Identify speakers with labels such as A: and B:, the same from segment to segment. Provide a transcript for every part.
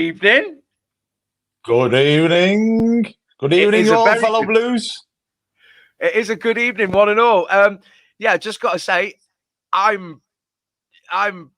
A: evening.
B: Good evening. Good evening, all fellow Blues.
A: It is a good evening, one and all. Just got to say, I don't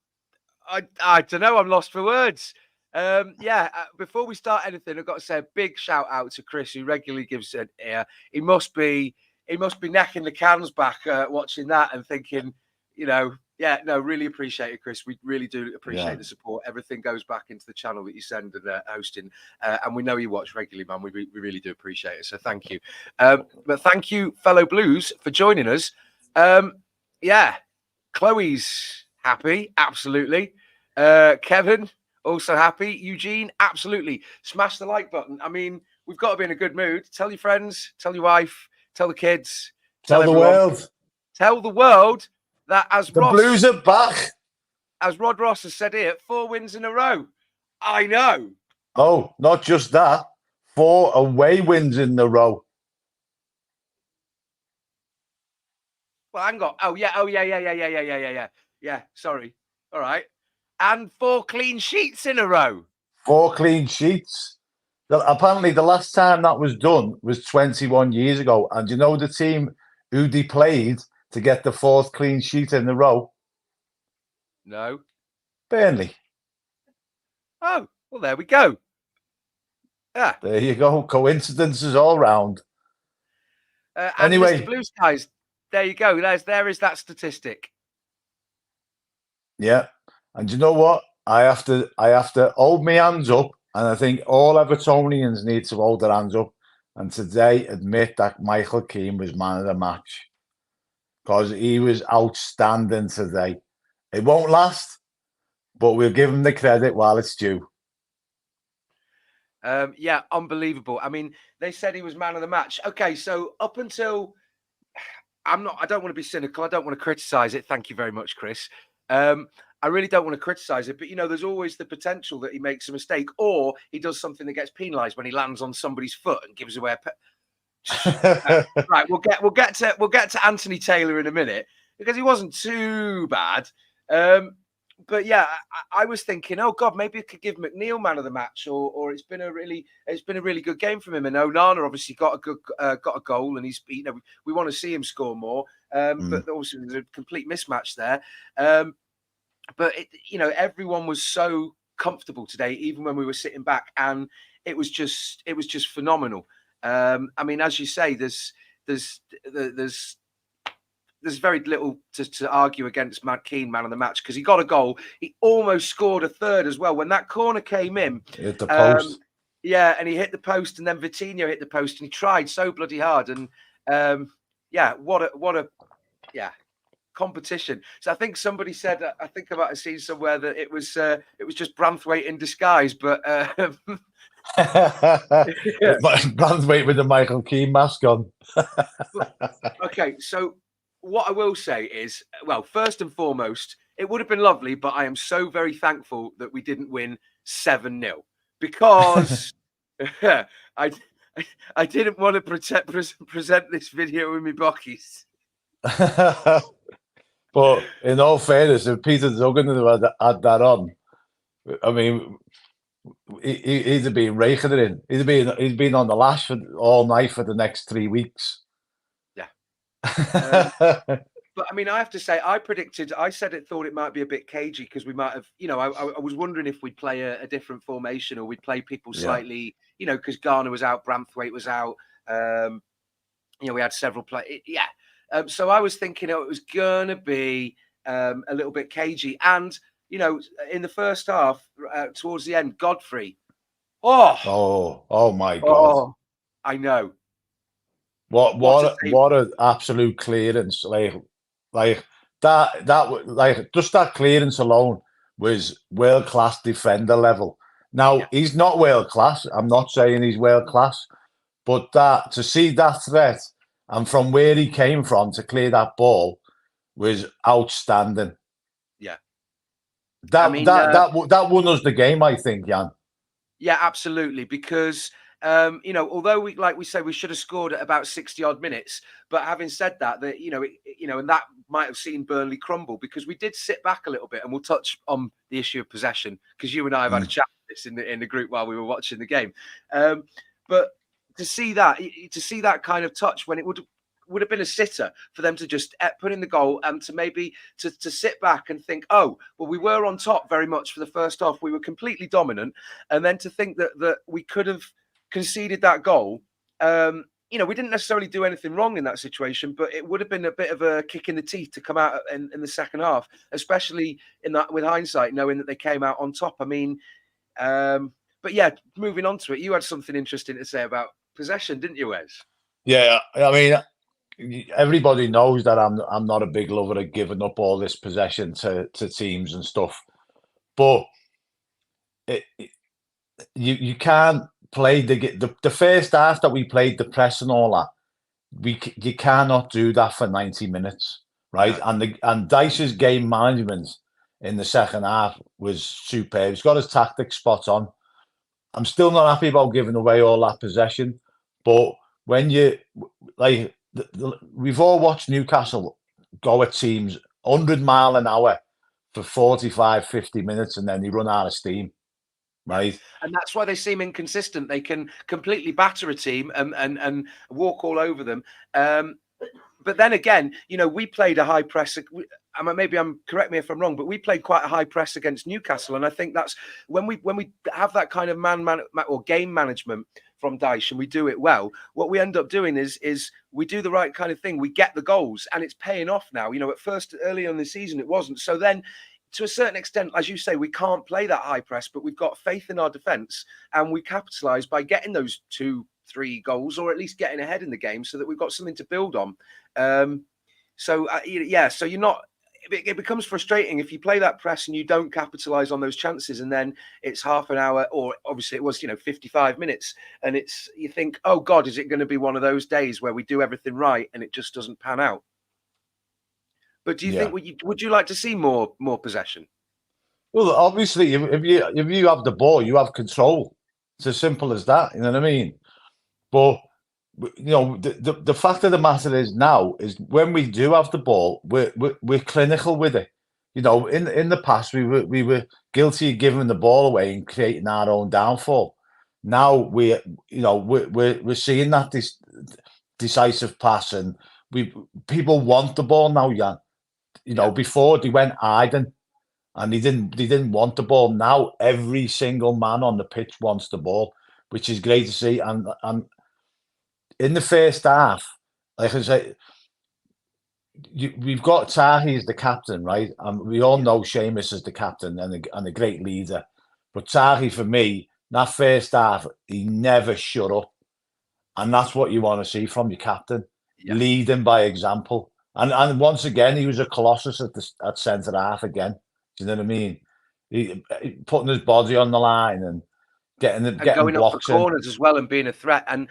A: know. I'm lost for words. Before we start anything, I've got to say a big shout out to Chris, who regularly gives an ear. He must be necking the cans back watching that and thinking, really appreciate it, Chris. We really do appreciate the support. Everything goes back into the channel that you send and hosting. And we know you watch regularly, man. We really do appreciate it. So thank you. But thank you, fellow Blues, for joining us. Chloe's happy. Absolutely. Kevin, also happy. Eugene, absolutely. Smash the like button. I mean, we've got to be in a good mood. Tell your friends, tell your wife, tell the kids.
B: Tell the world.
A: Tell the world that
B: Blues are back.
A: As Rod Ross has said here, 4 wins in a row. I know.
B: Oh, not just that. 4 away wins in a row.
A: Well, hang on. Oh, yeah. Yeah, sorry. All right. And 4 clean sheets in a row.
B: 4 clean sheets. Apparently, the last time that was done was 21 years ago. And you know the team who they played to get the 4th clean sheet in a row?
A: No.
B: Burnley.
A: Oh, well, there we go. Yeah.
B: There you go. Coincidences all round.
A: Anyway, Mr. Blue Skies, there you go. There is that statistic.
B: Yeah. And you know what? I have to hold my hands up, and I think all Evertonians need to hold their hands up and today admit that Michael Keane was man of the match, because he was outstanding today. It won't last, but we'll give him the credit while it's due.
A: Unbelievable. I mean, they said he was man of the match. Okay, so up until I don't want to be cynical. I don't want to criticize it. Thank you very much, Chris. I really don't want to criticize it, but there's always the potential that he makes a mistake or he does something that gets penalized when he lands on somebody's foot and gives away right. We'll get to Anthony Taylor in a minute because he wasn't too bad. But yeah, I was thinking, oh God, maybe I could give McNeil man of the match, or it's been a really good game from him. And Onana obviously got a goal, and we want to see him score more. But also there's a complete mismatch there. But everyone was so comfortable today, even when we were sitting back, and it was just phenomenal. I mean, as you say, there's very little to argue against Keane man of the match because he got a goal. He almost scored a third as well when that corner came in.
B: He hit the post.
A: And he hit the post, and then Vitinho hit the post, and he tried so bloody hard. And what a competition. So I think somebody said, I think I might have seen somewhere that it was just Branthwaite in disguise, but
B: Branthwaite with the Michael Keane mask on.
A: Okay, so what I will say is, well, first and foremost, it would have been lovely, but I am so very thankful that we didn't win 7-0 because I didn't want to present this video with my bockies.
B: But in all fairness, if Peter Duggan had that on, I mean, he'd have been raking it in. He'd been on the lash all night for the next 3 weeks.
A: Yeah. But I mean, I have to say, I thought it might be a bit cagey because we might have, I was wondering if we'd play a different formation or we'd play people slightly, because Garner was out, Branthwaite was out. We had several play. Yeah. So I was thinking it was going to be a little bit cagey. And, in the first half, towards the end, Godfrey.
B: Oh my God.
A: Oh, I know.
B: What an absolute clearance. Like that just that clearance alone was world-class defender level. Now, he's not world-class. I'm not saying he's world-class. But to see that threat and from where he came from to clear that ball was outstanding.
A: Yeah.
B: That won us the game, I think, Jan.
A: Yeah, absolutely. Because Although we say we should have scored at about 60 odd minutes, but having said that, and that might have seen Burnley crumble because we did sit back a little bit, and we'll touch on the issue of possession because you and I have had a chat about this in the group while we were watching the game. But to see that kind of touch when it would have been a sitter for them to just put in the goal and to maybe to sit back and think, oh, well, we were on top very much for the first half. We were completely dominant. And then to think that we could have conceded that goal. We didn't necessarily do anything wrong in that situation, but it would have been a bit of a kick in the teeth to come out in the second half, especially with hindsight, knowing that they came out on top. I mean, but yeah, moving on to it, you had something interesting to say about possession, didn't you, Wez?
B: Yeah, I mean, everybody knows that I'm not a big lover of giving up all this possession to teams and stuff, but you can't play the first half that we played the press and all that. You cannot do that for 90 minutes, right? No. And Dyche's game management in the second half was superb. He's got his tactics spot on. I'm still not happy about giving away all that possession, but when you we've all watched Newcastle go at teams 100 mile an hour for 45, 50 minutes, and then they run out of steam. Right.
A: And that's why they seem inconsistent. They can completely batter a team and walk all over them. But then again, we played a high press. Correct me if I'm wrong, but we played quite a high press against Newcastle. And I think that's when we have that kind of man or game management from Dyche and we do it well, what we end up doing is we do the right kind of thing. We get the goals and it's paying off now. At first, early on in the season, it wasn't. So then, to a certain extent, as you say, we can't play that high press, but we've got faith in our defence and we capitalise by getting those 2-3 goals or at least getting ahead in the game so that we've got something to build on. So you're not, it becomes frustrating if you play that press and you don't capitalise on those chances and then it's half an hour or obviously it was, 55 minutes and you think, oh God, is it going to be one of those days where we do everything right and it just doesn't pan out? But do you think would you like to see more possession?
B: Well, obviously, if you have the ball, you have control. It's as simple as that. You know what I mean? But the fact of the matter is now is when we do have the ball, we're clinical with it. In the past we were guilty of giving the ball away and creating our own downfall. Now we're seeing that this decisive pass and people want the ball now, Jan. Before they went hiding and they didn't want the ball. Now every single man on the pitch wants the ball, which is great to see. And in the first half, like I say, we've got Tahi as the captain, right? And we all know Seamus as the captain and a great leader. But Tahi, for me, that first half, he never shut up. And that's what you want to see from your captain, leading by example. And once again, he was a colossus at centre half again. Do you know what I mean? He putting his body on the line and getting
A: going up for corners
B: in.
A: as well and being a threat. And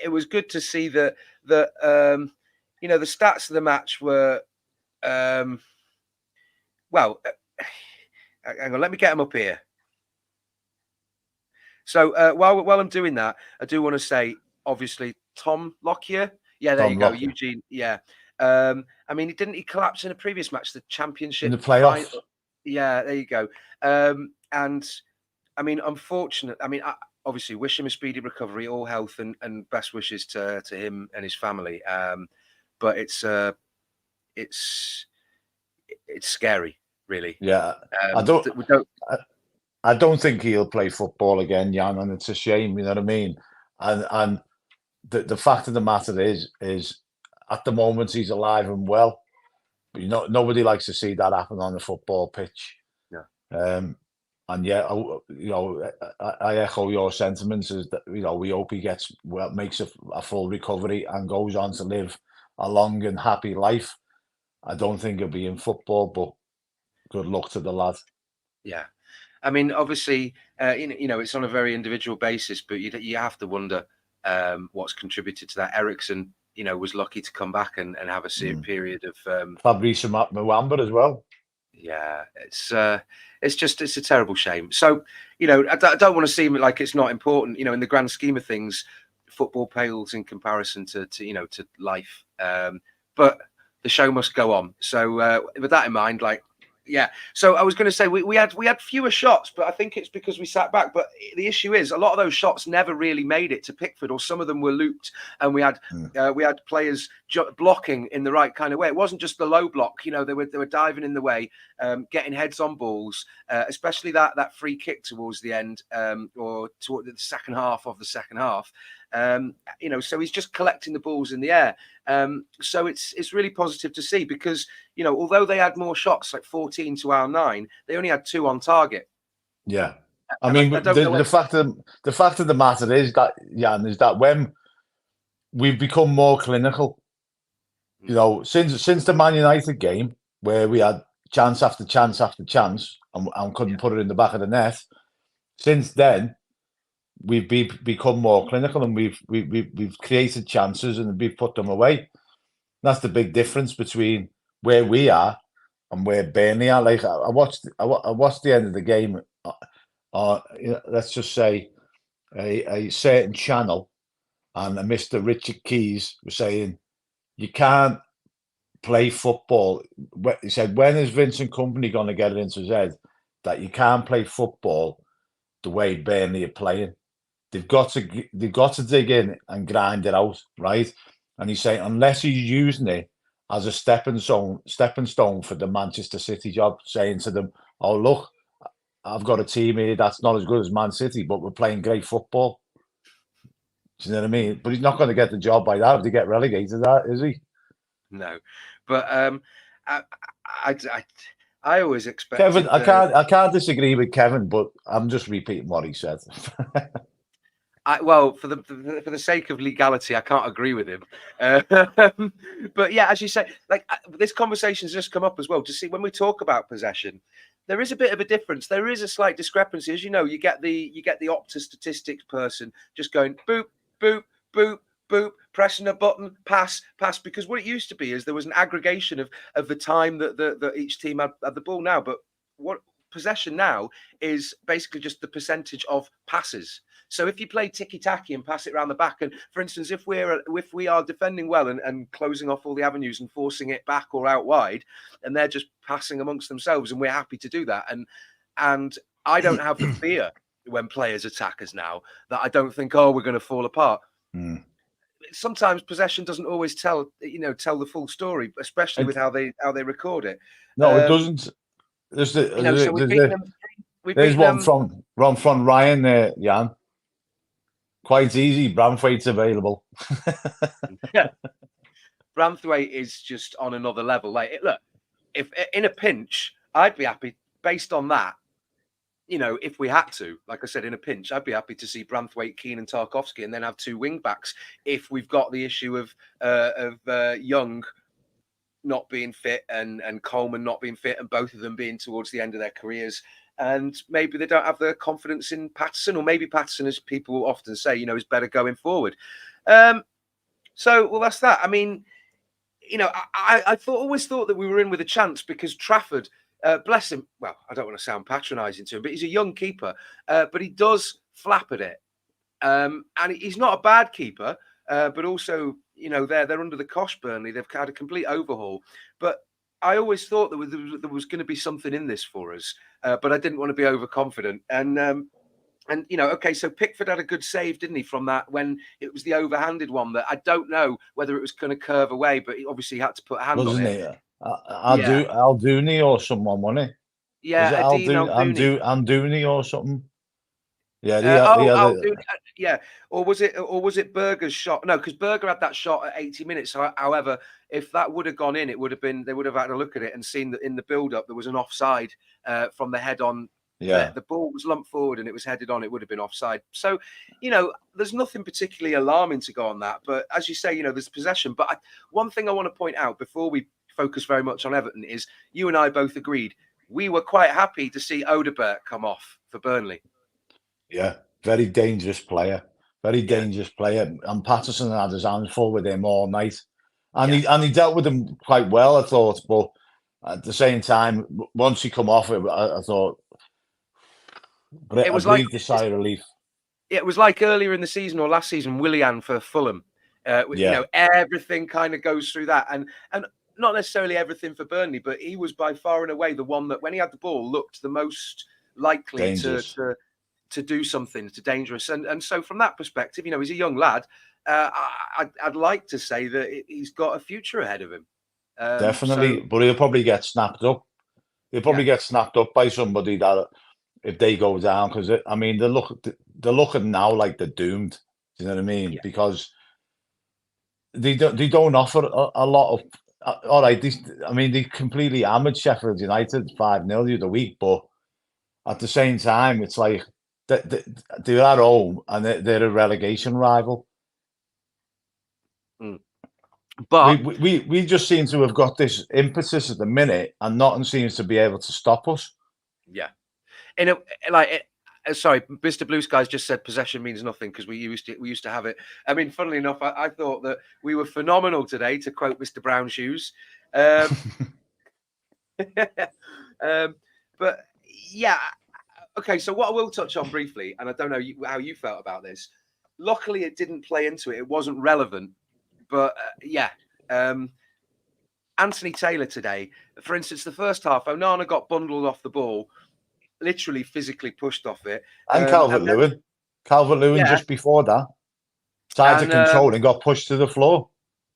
A: it was good to see that the stats of the match were hang on, let me get them up here. So while I'm doing that, I do want to say, obviously, Tom Lockyer. Yeah, there you go, Eugene. Yeah. He collapse in a previous match, the championship
B: in the playoff.
A: Yeah, there you go. Unfortunate. Obviously, wish him a speedy recovery, all health, and best wishes to him and his family. But it's scary, really.
B: Yeah, I don't think he'll play football again, Jan, and it's a shame. You know what I mean? And the fact of the matter is at the moment he's alive and well. But nobody likes to see that happen on the football pitch.
A: Yeah.
B: I echo your sentiments. Is that we hope he makes a full recovery and goes on to live a long and happy life. I don't think he'll be in football, but good luck to the lad.
A: Yeah, obviously, it's on a very individual basis, but you have to wonder what's contributed to that. Ericsson, was lucky to come back and have a period of
B: Fabrice Mwamba as well.
A: Yeah, it's a terrible shame. So, I don't want to seem like it's not important. In the grand scheme of things, football pales in comparison to life. But the show must go on. So, with that in mind, yeah. So I was going to say we had fewer shots, but I think it's because we sat back. But the issue is a lot of those shots never really made it to Pickford, or some of them were looped, and we had players blocking in the right kind of way. It wasn't just the low block. They were diving in the way, getting heads on balls, especially that free kick towards the end, or toward the second half of the second half. So he's just collecting the balls in the air. So it's really positive to see because, although they had more shots, like 14 to our 9, they only had 2 on target.
B: Yeah. I mean, the fact of the matter is that, Jan, is that when we've become more clinical, since the Man United game where we had chance after chance after chance and couldn't put it in the back of the net, since then, we've become more clinical and we've created chances and we've put them away. That's the big difference between where we are and where Burnley are. Like I watched the end of the game. Let's just say a certain channel and a Mr. Richard Keys was saying you can't play football. He said, when is Vincent Kompany going to get it into his head that you can't play football the way Burnley are playing? They've got to dig in and grind it out, right? And he's saying unless he's using it as a stepping stone for the Manchester City job, saying to them, "Oh look, I've got a team here that's not as good as Man City, but we're playing great football." Do you know what I mean? But he's not going to get the job by that if they get relegated, is he?
A: No, but I always expect
B: Kevin. I can't disagree with Kevin, but I'm just repeating what he said.
A: Well, for the sake of legality, I can't agree with him. But yeah, as you say, this conversation's just come up as well to see when we talk about possession, there is a bit of a difference. There is a slight discrepancy, as you know. You get the Opta statistics person just going boop boop boop boop, pressing a button, pass. Because what it used to be is there was an aggregation of the time that each team had the ball now. But what possession now is basically just the percentage of passes. So if you play ticky-tacky and pass it around the back, and for instance, if we are defending well and closing off all the avenues and forcing it back or out wide, and they're just passing amongst themselves, and we're happy to do that. And I don't have the fear when players attack us now that I don't think, we're going to fall apart. Sometimes possession doesn't always tell the full story, especially with how they record it.
B: No, it doesn't. There's one from Ryan there, Jan. Quite easy. Branthwaite's available.
A: Yeah, Branthwaite is just on another level. Look, if in a pinch, I'd be happy based on that. If we had to, like I said, in a pinch, I'd be happy to see Branthwaite, Keane, and Tarkowski, and then have 2 wing backs. If we've got the issue of Young not being fit and Coleman not being fit, and both of them being towards the end of their careers. And maybe they don't have the confidence in Patterson, or maybe Patterson, as people often say, is better going forward. So that's that. I mean, I always thought that we were in with a chance because Trafford, bless him. Well, I don't want to sound patronising to him, but he's a young keeper, but he does flap at it. And he's not a bad keeper, but also, they're under the cosh, Burnley. They've had a complete overhaul. But I always thought there was going to be something in this for us, but I didn't want to be overconfident. And okay, so Pickford had a good save, didn't he, from that when it was the overhanded one that I don't know whether it was going to curve away, but he obviously had to put a hand on it.
B: Aldouni or someone, wasn't it?
A: Yeah,
B: Aldouni or something.
A: Yeah, or was it Berger's shot? No, because Berger had that shot at 80 minutes. However, if that would have gone in, they would have had a look at it and seen that in the build-up there was an offside from the head on.
B: Yeah,
A: the ball was lumped forward and it was headed on. It would have been offside. So, there's nothing particularly alarming to go on that. But as you say, there's possession. But one thing I want to point out before we focus very much on Everton is you and I both agreed we were quite happy to see Odegaard come off for Burnley.
B: Yeah, very dangerous player. Very dangerous player. And Patterson had his hands full with him all night. And he dealt with him quite well, I thought. But At the same time, once he come off it, I thought, but
A: It
B: I
A: was like
B: breathed a sigh of relief.
A: it was like earlier in the season or last season, Willian for Fulham.
B: Yeah,
A: Everything kind of goes through that, and not necessarily everything for Burnley, but he was by far and away the one that, when he had the ball, looked the most likely
B: dangerous.
A: to do something to dangerous. And so from that perspective, he's a young lad. I'd like to say that he's got a future ahead of him.
B: Definitely,
A: So
B: but he'll probably get snapped up. He'll probably get snapped up by somebody that if they go down, because I mean they're looking now like they're doomed. Do you know what I mean?
A: yeah,
B: Because they don't offer a lot of. All right, they completely hammered Sheffield United 5-0 the other week, but at the same time, it's like they're at home and they're a relegation rival.
A: mm. But
B: We just seem to have got this impetus at the minute, and nothing seems to be able to stop us.
A: yeah, in a like. Sorry, Mr. Blue Skies just said possession means nothing because we used to have it. I mean, funnily enough, I thought that we were phenomenal today, to quote Mr. Brown Shoes. But yeah, okay. So what I will touch on briefly, and I don't know how you felt about this. Luckily, it didn't play into it; it wasn't relevant. But Anthony Taylor today, for instance, the first half, Onana got bundled off the ball, literally physically pushed off it.
B: And Calvert-Lewin
A: Yeah,
B: just before that tried to control and got pushed to the floor.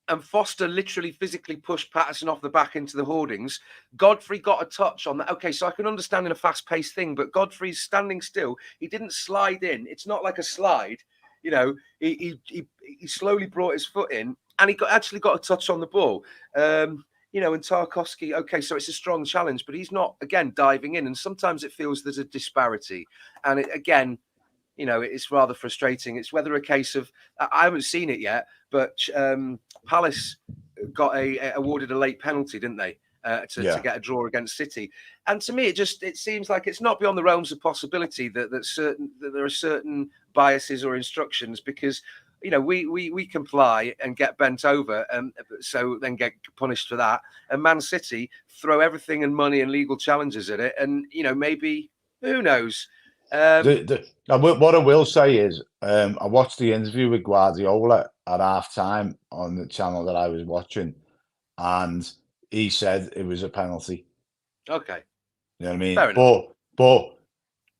A: And Foster literally physically pushed Patterson off the back into the hoardings. Godfrey got a touch on that. Okay, so I can understand in a fast-paced thing, but Godfrey's standing still. He didn't slide in. It's not like a slide. He slowly brought his foot in, and he actually got a touch on the ball. And Tarkowski, okay, so it's a strong challenge, but he's not, again, diving in. And sometimes it feels there's a disparity. And it's rather frustrating. It's whether a case of, I haven't seen it yet, but Palace got awarded a late penalty, didn't they, to get a draw against City? And to me, it seems like it's not beyond the realms of possibility that there are certain biases or instructions, because we comply and get bent over, and so then get punished for that. And Man City throw everything and money and legal challenges at it, and maybe, who knows.
B: What I will say is, I watched the interview with Guardiola at half time on the channel that I was watching, and he said it was a penalty.
A: Okay.
B: You know what I mean?
A: Fair enough.
B: But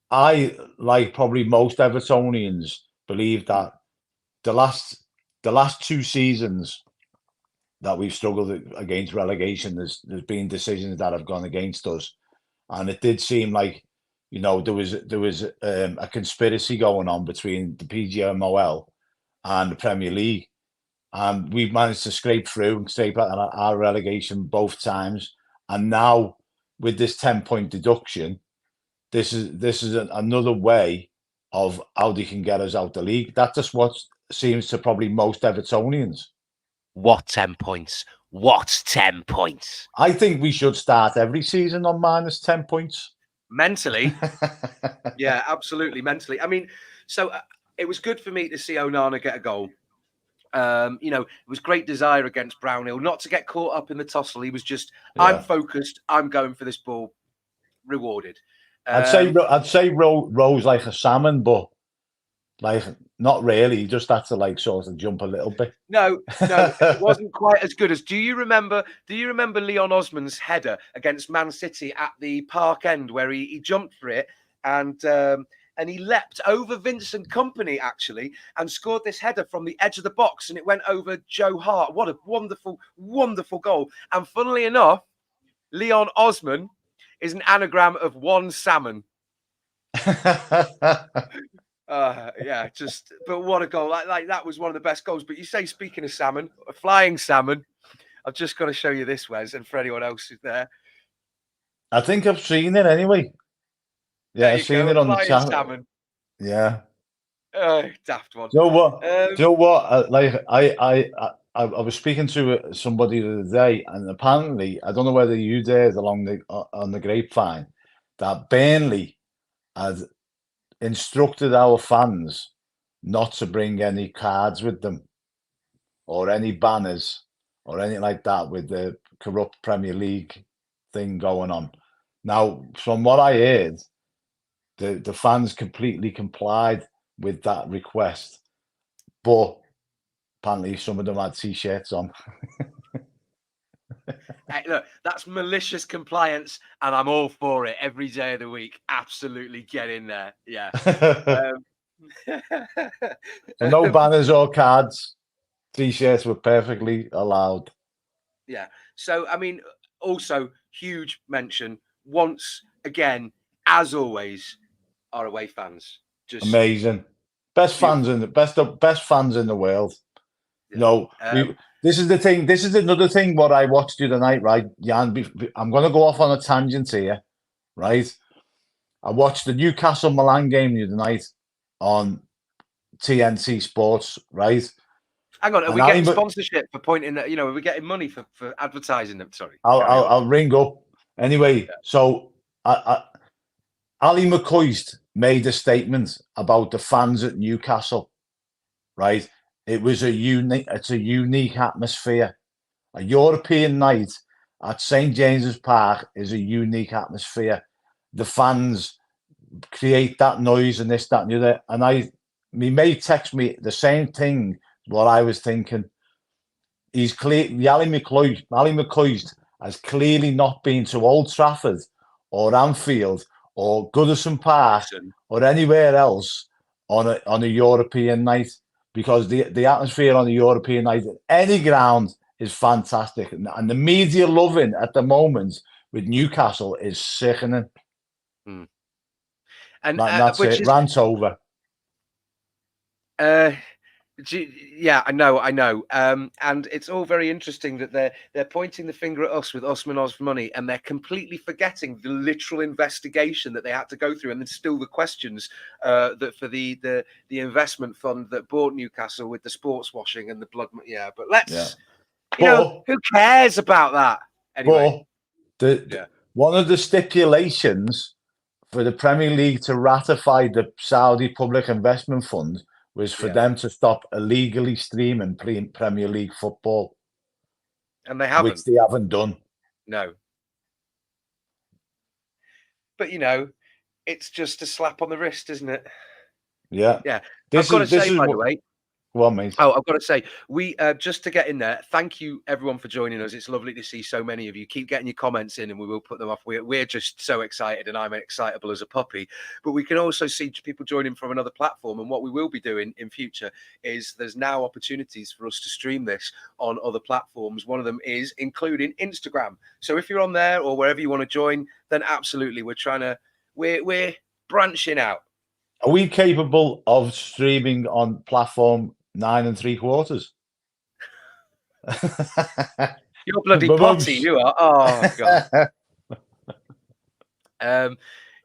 B: I, like probably most Evertonians, believe that the last 2 seasons that we've struggled against relegation, there's been decisions that have gone against us, and it did seem like there was a conspiracy going on between the PGMOL and the Premier League, and we've managed to scrape through and scrape out our relegation both times, and now with this 10-point deduction, this is another way of how they can get us out the league. That's just what seems to probably most Evertonians.
A: What 10 points? What 10 points?
B: I think we should start every season on minus 10 points.
A: Mentally. Yeah, absolutely. Mentally. I mean, so it was good for me to see Onana get a goal. It was great desire against Brownhill, not to get caught up in the tussle. He was just, I'm focused. I'm going for this ball. Rewarded.
B: I'd say rose like a salmon, but like not really. He just had to sort of jump a little bit.
A: No, it wasn't quite as good as. Do you remember Leon Osman's header against Man City at the Park End, where he jumped for it and he leapt over Vincent Kompany actually and scored this header from the edge of the box, and it went over Joe Hart. What a wonderful, wonderful goal! And funnily enough, Leon Osman is an anagram of one salmon. But what a goal. Like that was one of the best goals. But you say, speaking of salmon, a flying salmon, I've just got to show you this, Wes, and for anyone else who's there.
B: I think I've seen it anyway. Yeah, I've seen it on the channel. Salmon. Yeah.
A: Daft one.
B: Do you know what? I was speaking to somebody the other day, and apparently, I don't know whether you did on the grapevine, that Burnley had instructed our fans not to bring any cards with them or any banners or anything like that with the corrupt Premier League thing going on. Now, from what I heard, the fans completely complied with that request, but apparently some of them had T-shirts on.
A: Hey, look, that's malicious compliance, and I'm all for it every day of the week. Absolutely, get in there. Yeah.
B: So no banners or cards. T-shirts were perfectly allowed.
A: Yeah. So, I mean, also huge mention once again, as always, our away fans. Just
B: amazing. Best fans in the best fans in the world. Yeah. No, this is the thing. This is another thing. What I watched the other night, right, Jan? I'm going to go off on a tangent here, right? I watched the Newcastle Milan game the other night on TNT Sports, right?
A: Hang on, are we getting sponsorship for pointing that? Are we getting money for advertising them? Sorry,
B: I'll ring up anyway. Yeah. So, Ali McCoist made a statement about the fans at Newcastle, right? It's a unique atmosphere. A European night at St. James's Park is a unique atmosphere. The fans create that noise and this, that, and the other. And my mate texted me the same thing, what I was thinking. He's clear, Ali McCoist has clearly not been to Old Trafford or Anfield or Goodison Park or anywhere else on a European night, because the atmosphere on a European night at any ground is fantastic, and the media loving at the moment with Newcastle is sickening.
A: And
B: that's it. Rant over.
A: Yeah, I know. And it's all very interesting that they're pointing the finger at us with Osman Oz money, and they're completely forgetting the literal investigation that they had to go through, and then still the questions that for the investment fund that bought Newcastle with the sports washing and the blood. Yeah, but who cares about that anyway?
B: One of the stipulations for the Premier League to ratify the Saudi Public Investment Fund was for them to stop illegally streaming Premier League football.
A: And they haven't.
B: Which they haven't done.
A: No. But, it's just a slap on the wrist, isn't it?
B: Yeah.
A: Yeah. I've got to say, by the way.
B: Go on, mate.
A: Oh, I've got to say, we just to get in there, thank you everyone for joining us. It's lovely to see so many of you. Keep getting your comments in and we will put them off. We're just so excited, and I'm excitable as a puppy. But we can also see people joining from another platform. And what we will be doing in future is there's now opportunities for us to stream this on other platforms. One of them is including Instagram. So if you're on there or wherever you want to join, then absolutely, we're branching out.
B: Are we capable of streaming on platform 9 3/4?
A: You're bloody potty, you are. Oh God.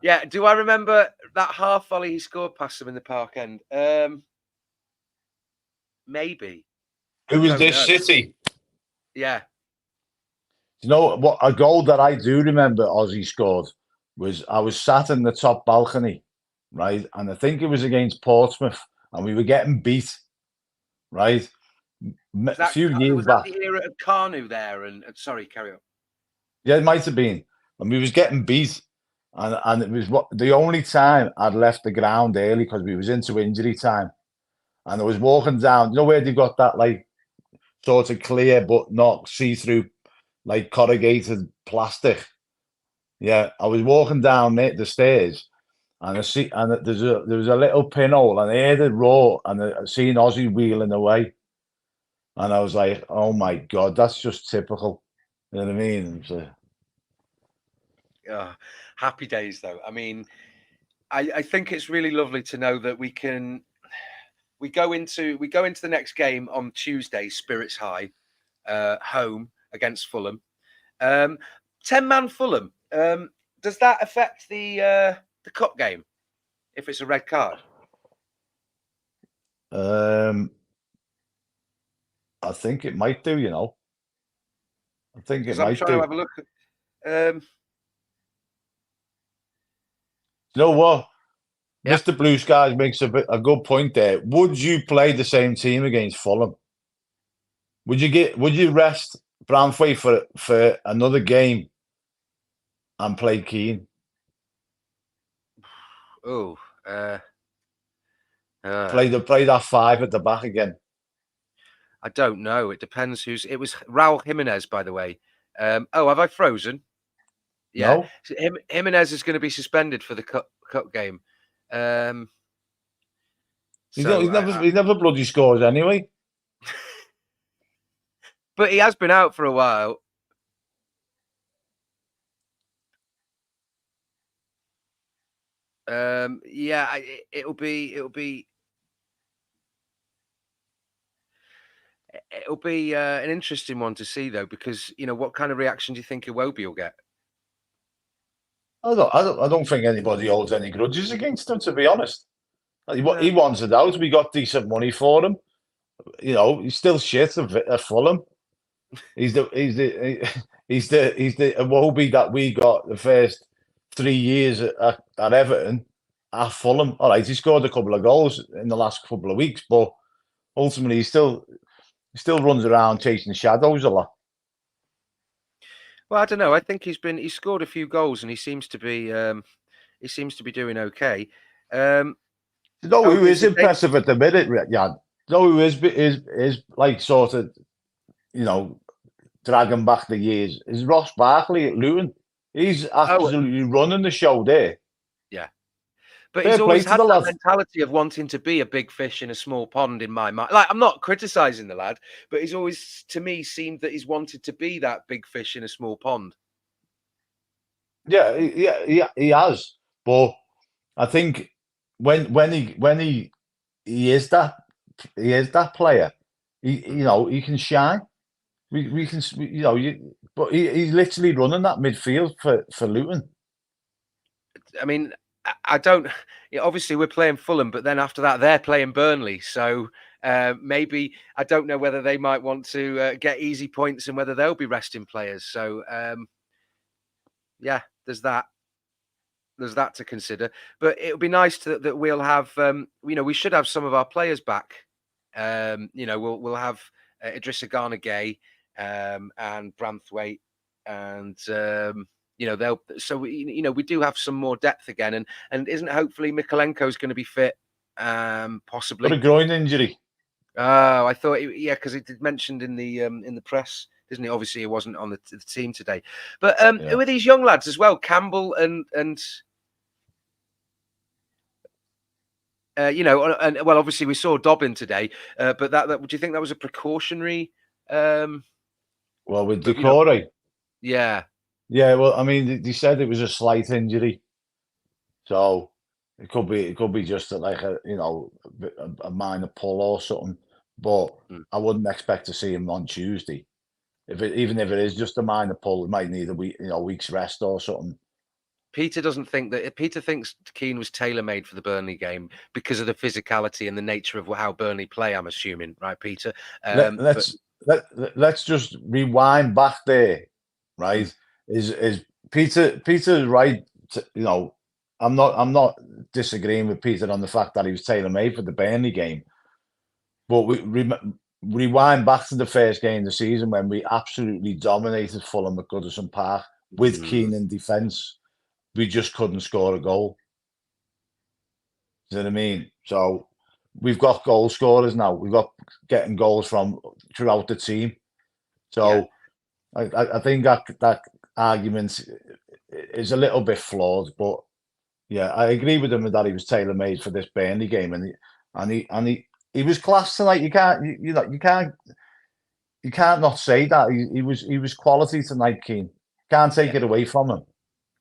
A: Yeah. Do I remember that half volley he scored past them in the park end? Maybe.
B: Who was this? City.
A: Yeah.
B: You know what? A goal that I do remember Ozzy scored was I was sat in the top balcony, right, and I think it was against Portsmouth, and we were getting beat. Right, a few years back.
A: Was that the era of Carnu there? And sorry, carry on.
B: Yeah, it might have been. And we was getting beat, and it was the only time I'd left the ground early because we was into injury time, and I was walking down. You know where they got that like sort of clear but not see-through, like corrugated plastic. Yeah, I was walking down the stairs. And there was a little pinhole, and I heard it roar, and I seen Ozzy wheeling away, and I was like, "Oh my God, that's just typical." You know what I mean?
A: Happy days, though. I mean, I think it's really lovely to know that we go into the next game on Tuesday, spirits high, home against Fulham. 10-man Fulham. Does that affect the cup game if it's a red card?
B: I think it might do. I think it might do.
A: I'm trying to have a look at.
B: You know what? Yeah. Mr. Blue Skies makes a good point there. Would you play the same team against Fulham? Would you rest Branthwaite for another game and play Keane?
A: Oh,
B: Play that 5 at the back again.
A: I don't know. It depends who's. It was Raul Jimenez, by the way. Oh, have I frozen? Yeah,
B: No,
A: so Jimenez is going to be suspended for the cup game.
B: he's
A: So,
B: never bloody scores anyway.
A: but he has been out for a while. Yeah, it'll be an interesting one to see though, because what kind of reaction do you think Iwobi will get?
B: I don't think anybody holds any grudges against him, to be honest. He
A: No.
B: wants it out. We got decent money for him. He's still shit at Fulham. He's the Iwobi that we got the first 3 years at Everton at Fulham. All right, he scored a couple of goals in the last couple of weeks, but ultimately he still runs around chasing shadows a lot.
A: Well, I don't know. I think he's scored a few goals and he seems to be doing okay.
B: Who is impressive at the minute, Yann? Who is like sort of dragging back the years is Ross Barkley at Luton. He's absolutely running the show there.
A: Yeah. But he's always had that mentality of wanting to be a big fish in a small pond in my mind. Like, I'm not criticising the lad, but he's always, to me, seemed that he's wanted to be that big fish in a small pond.
B: Yeah, he has. But I think when he is that player, he can shine. We can, but he's literally running that midfield for Luton.
A: I mean, I don't. Obviously, we're playing Fulham, but then after that, they're playing Burnley. So maybe I don't know whether they might want to get easy points and whether they'll be resting players. So yeah, there's that. There's that to consider. But it would be nice that we'll have. We should have some of our players back. We'll have Idrissa Gana Gay and Branthwaite and. We do have some more depth again, and isn't hopefully Mikalenko's going to be fit, possibly.
B: Got a groin injury.
A: Oh, I thought, because it mentioned in the press, isn't it? Obviously, he wasn't on the team today. But who are these young lads as well? Campbell and well, obviously we saw Dobbin today, but that do you think that was a precautionary?
B: Well, with Decore,
A: yeah.
B: Yeah, well, I mean, they said it was a slight injury, so it could be just like a minor pull or something. But I wouldn't expect to see him on Tuesday. Even if it is just a minor pull, it might need a week's rest or something.
A: Peter doesn't think that. Peter thinks Keane was tailor-made for the Burnley game because of the physicality and the nature of how Burnley play. I'm assuming, right, Peter?
B: Let's just rewind back there, right? Is Peter right? I'm not disagreeing with Peter on the fact that he was tailor-made for the Burnley game, but we rewind back to the first game of the season when we absolutely dominated Fulham at Goodison Park with Keane in defence. We just couldn't score a goal. Do you know what I mean? So we've got goal scorers now. We've got getting goals from throughout the team. So I think that argument is a little bit flawed, but yeah, I agree with him that he was tailor-made for this Burnley game, and he was class tonight. You can't not say that he was quality tonight, Keane. Can't take it away from him.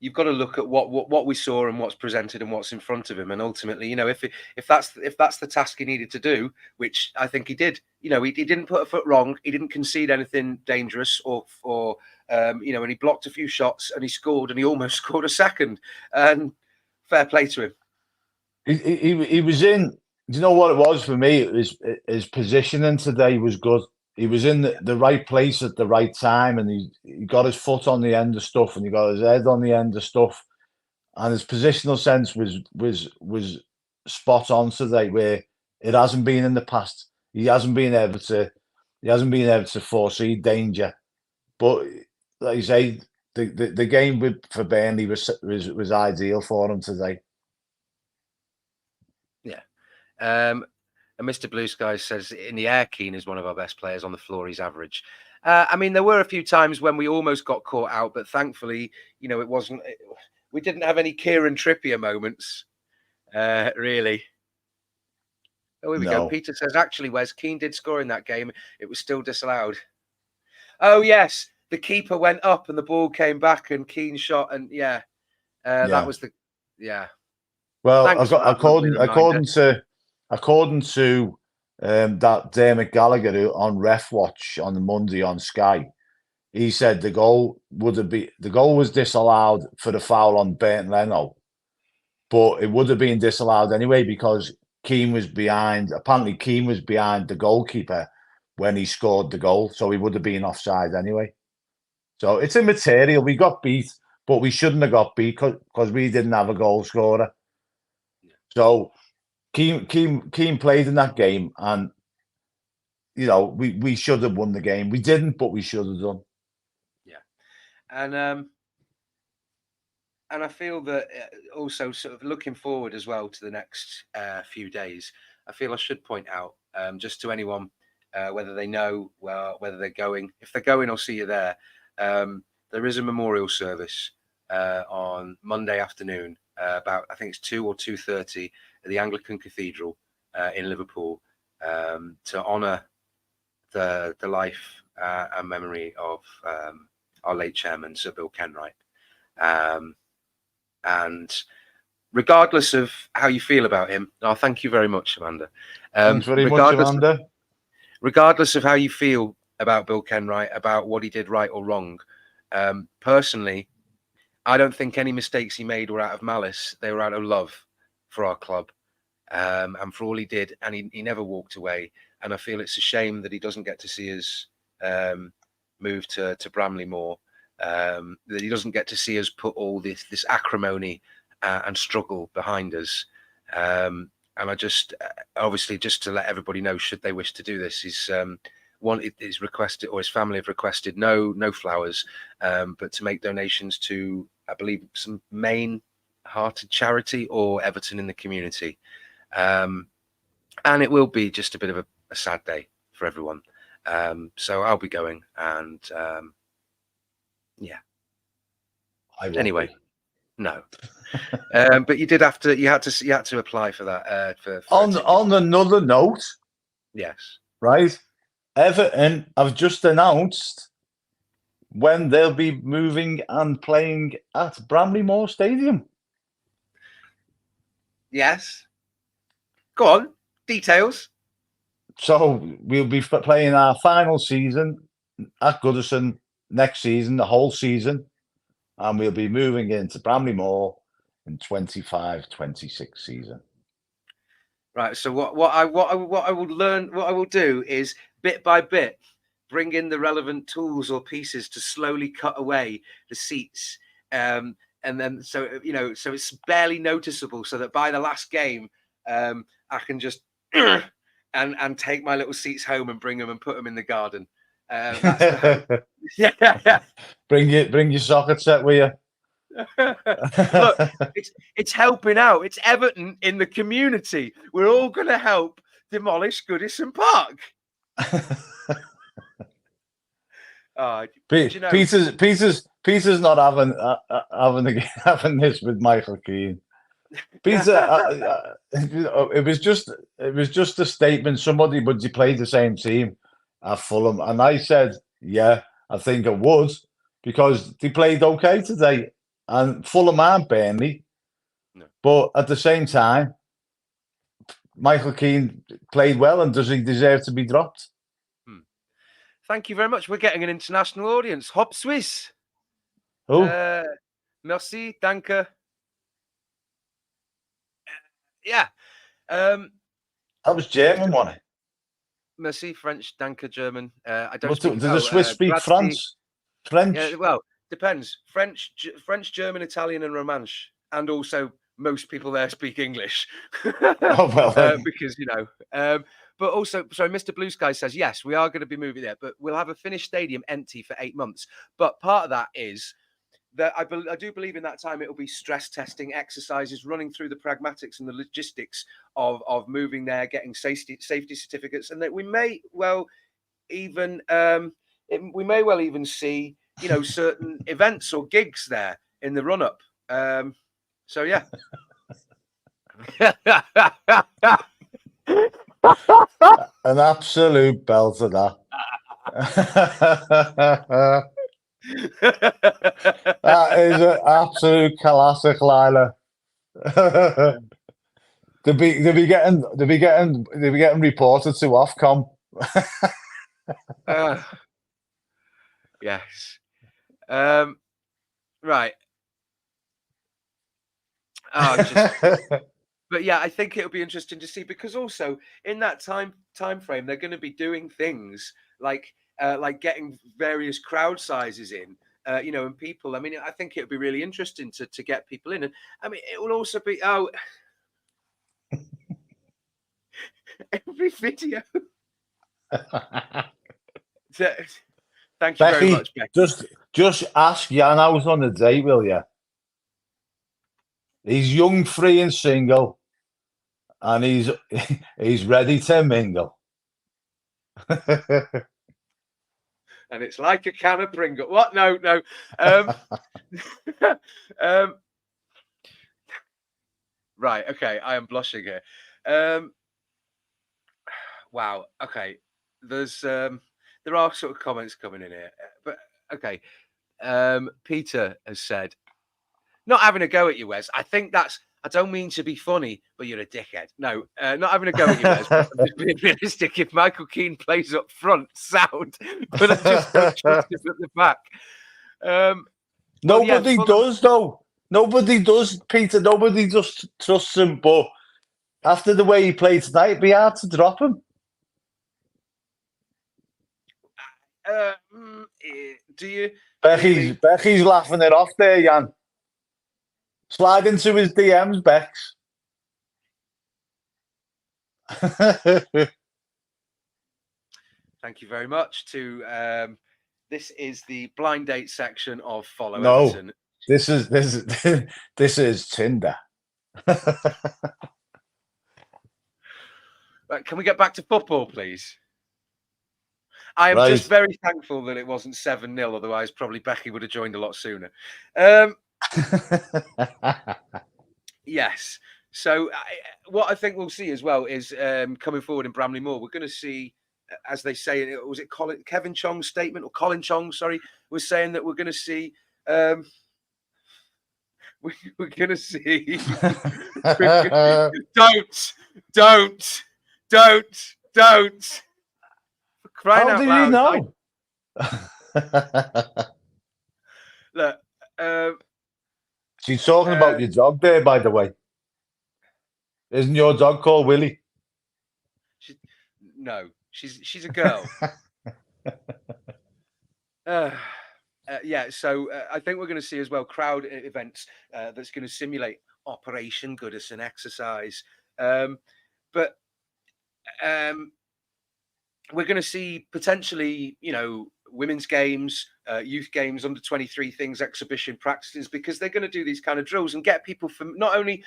A: You've got to look at what we saw and what's presented and what's in front of him, and ultimately, if that's the task he needed to do, which I think he did. He didn't put a foot wrong. He didn't concede anything dangerous, and he blocked a few shots and he scored, and he almost scored a second. And fair play to him.
B: He was in. Do you know what it was for me? It was his positioning today was good. He was in the right place at the right time, and he got his foot on the end of stuff, and he got his head on the end of stuff, and his positional sense was spot on today, where it hasn't been in the past. He hasn't been able to foresee danger, but like you say, the game for Burnley was ideal for him today.
A: Yeah. And Mr. Blue Sky says, in the air, Keane is one of our best players. On the floor, he's average. I mean, there were a few times when we almost got caught out, but thankfully, it wasn't. We didn't have any Kieran Trippier moments, really. Oh, here we go. Peter says, actually, Wes, Keane did score in that game. It was still disallowed. Oh, yes. The keeper went up and the ball came back and Keane shot. And that was the. Yeah.
B: Well, according to that Dermot Gallagher on Ref Watch on the Monday on Sky, he said the goal was disallowed for the foul on Bernd Leno, but it would have been disallowed anyway because Keane was behind. Apparently, Keane was behind the goalkeeper when he scored the goal, so he would have been offside anyway. So it's immaterial. We got beat, but we shouldn't have got beat because we didn't have a goal scorer. So Keane played in that game, and we should have won the game. We didn't, but we should have done.
A: Yeah, and I feel that also sort of looking forward as well to the next few days. I feel I should point out just to anyone whether they know whether they're going. If they're going, I'll see you there. There is a memorial service on Monday afternoon. About I think it's 2 or 2:30 at the Anglican Cathedral in Liverpool to honour the life and memory of our late chairman, Sir Bill Kenwright. And regardless of how you feel about him, thank you very much, Amanda.
B: Thanks very much, Amanda.
A: Regardless of how you feel about Bill Kenwright, about what he did right or wrong, personally, I don't think any mistakes he made were out of malice. They were out of love for our club and for all he did. And he never walked away. And I feel it's a shame that he doesn't get to see us move to Bramley Moor, that he doesn't get to see us put all this acrimony and struggle behind us. And I just, obviously, just to let everybody know, should they wish to do this, he's requested, or his family have requested, no flowers, but to make donations to, I believe, some main hearted charity or Everton in the community. And it will be just a bit of a sad day for everyone. So I'll be going, and anyway, no. But you had to apply for that.
B: On another note,
A: yes,
B: right. Everton have just announced when they'll be moving and playing at Bramley Moor Stadium.
A: Yes. Go on. Details.
B: So we'll be playing our final season at Goodison next season, the whole season, and we'll be moving into Bramley Moor in 25-26 season.
A: Right. So what I will do is bit by bit bring in the relevant tools or pieces to slowly cut away the seats, and then so it's barely noticeable, so that by the last game I can just and take my little seats home and bring them and put them in the garden. That's the yeah.
B: Bring your socket set with you.
A: Look, it's helping out. It's Everton in the community. We're all going to help demolish Goodison Park.
B: Peter's not having this with Michael Keane. Peter, it was just a statement. Somebody, but he played the same team at Fulham, and I said, yeah, I think it would, because they played okay today. And Fulham aren't Burnley, no. But at the same time, Michael Keane played well, and does he deserve to be dropped?
A: Thank you very much. We're getting an international audience. Hop Swiss.
B: Oh,
A: merci, danke. Yeah. That
B: was German, wasn't it?
A: Merci, French, danke, German. I don't
B: speak. Does the Swiss speak French?
A: Yeah, well, depends. French, German, Italian, and Romansh, and also most people there speak English.
B: Oh well,
A: because but also, sorry, Mr. Blue Sky says yes, we are going to be moving there, but we'll have a finished stadium empty for 8 months. But part of that is that I do believe in that time it will be stress testing exercises, running through the pragmatics and the logistics of moving there, getting safety certificates, and that we may well even see certain events or gigs there in the run up. So yeah.
B: An absolute belt of that. That is an absolute classic, Lila. They'll be getting reported to Ofcom.
A: Yes. Right. But yeah, I think it'll be interesting to see, because also in that time frame, they're going to be doing things like getting various crowd sizes in, and people. I mean, I think it'll be really interesting to get people in, and I mean, it will also be every video. Thank you very much, Becky.
B: Just ask Yann out on the day, will you? He's young, free, and single, and he's ready to mingle.
A: And it's like a can of Pringle. What? No. Right. Okay. I am blushing here. Wow. Okay. There's there are sort of comments coming in here, but okay. Peter has said, not having a go at you, Wez. I think that's. I don't mean to be funny, but you're a dickhead. No, not having a go at you, Wez. I'm just being realistic. If Michael Keane plays up front, sound, but I just don't trust him at the back.
B: Nobody does, though. Nobody does, Peter. Nobody just trusts him. But after the way he played tonight, it'd be hard to drop him.
A: Do you?
B: Becky's laughing it off there, Yann. Slide into his DMs, Bex.
A: Thank you very much. This is the blind date section of Follow Everton.
B: This is Tinder.
A: Right, can we get back to football, please? I am just very thankful that it wasn't 7-0. Otherwise, probably Becky would have joined a lot sooner. Yes. So what I think we'll see as well is coming forward in Bramley Moor, we're going to see, as they say, was it Kevin Chong's statement, or Colin Chong, sorry, was saying that we're going to see we're going to see don't crying
B: out loud. How do you
A: know? Look,
B: she's talking about your dog there, by the way. Isn't your dog called Willie?
A: No, she's a girl. Yeah, so I think we're going to see as well crowd events that's going to simulate Operation Goodison exercise. But we're going to see potentially, women's games, youth games, under 23 things, exhibition practices, because they're going to do these kind of drills and get people from not only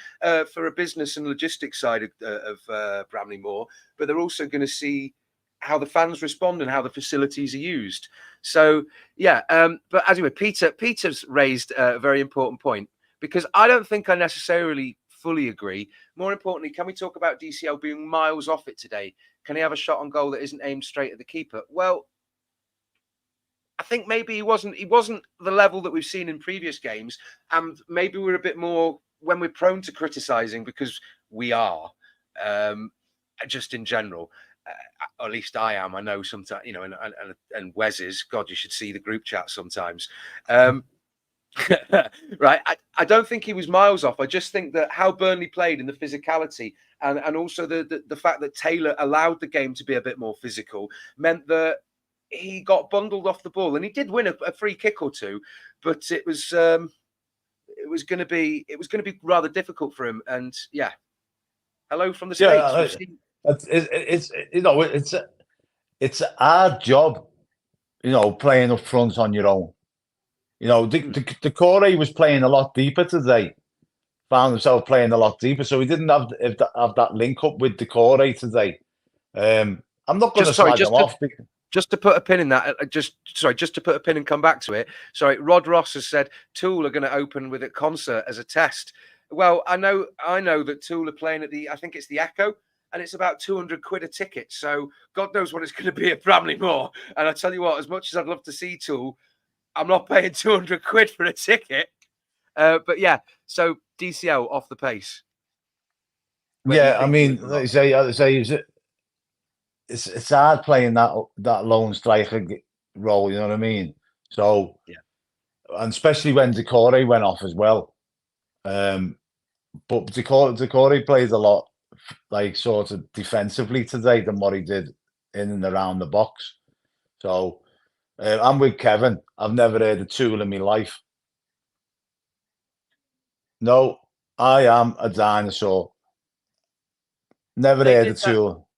A: for a business and logistics side of Bramley Moor, but they're also going to see how the fans respond and how the facilities are used. So, yeah. But anyway, Peter's raised a very important point, because I don't think I necessarily fully agree. More importantly, can we talk about DCL being miles off it today? Can he have a shot on goal that isn't aimed straight at the keeper? Well, I think maybe he wasn't the level that we've seen in previous games, and maybe we're a bit more, when we're prone to criticizing, because we are, just in general. Or at least I am. I know sometimes, and Wes is. God, you should see the group chat sometimes. Right. I don't think he was miles off. I just think that how Burnley played in the physicality, and also the fact that Taylor allowed the game to be a bit more physical, meant that he got bundled off the ball, and he did win a free kick or two, but it was going to be rather difficult for him. And yeah, hello from the States.
B: It's a hard job, playing up front on your own. You know, the Corey was playing a lot deeper today. Found himself playing a lot deeper, so he didn't have that link up with the Corey today. I'm not going to slag him off.
A: Just to put a pin in that, just to put a pin and come back to it. Sorry, Rod Ross has said Tool are going to open with a concert as a test. Well, I know that Tool are playing at I think it's the Echo, and it's about 200 quid a ticket. So God knows what it's going to be at Bramley Moor. And I tell you what, as much as I'd love to see Tool, I'm not paying 200 quid for a ticket. But yeah, so DCL off the pace.
B: Yeah, I mean, like I say, it's hard playing that lone striker role. You know what I mean? So,
A: yeah,
B: and especially when Decore went off as well. But Decore plays a lot, like sort of defensively today than what he did in and around the box. So, I'm with Kevin. I've never heard a Tool in my life. No, I am a dinosaur. Never heard a Tool.